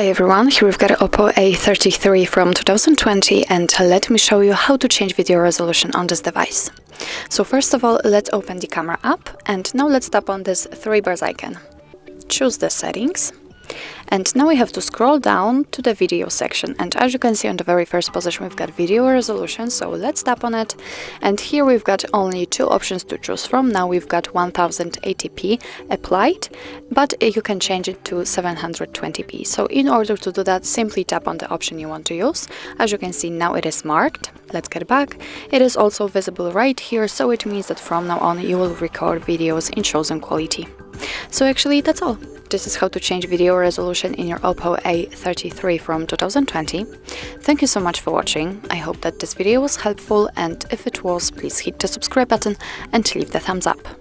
Hi everyone, here we've got OPPO A33 from 2020 and let me show you how to change video resolution on this device. So first of all, let's open the camera app and now let's tap on this three bars icon. Choose the settings and now we have to scroll down to the video section, and as you can see on the very first position we've got video resolution, so let's tap on it, and here we've got only two options to choose from. Now we've got 1080p applied, but you can change it to 720p. So in order to do that, simply tap on the option you want to use. As you can see, now it is marked. Let's get back. It is also visible right here, so it means that from now on you will record videos in chosen quality. So actually that's all. This is how to change video resolution in your OPPO A33 from 2020. Thank you so much for watching. I hope that this video was helpful, and if it was, please hit the subscribe button and leave the thumbs up.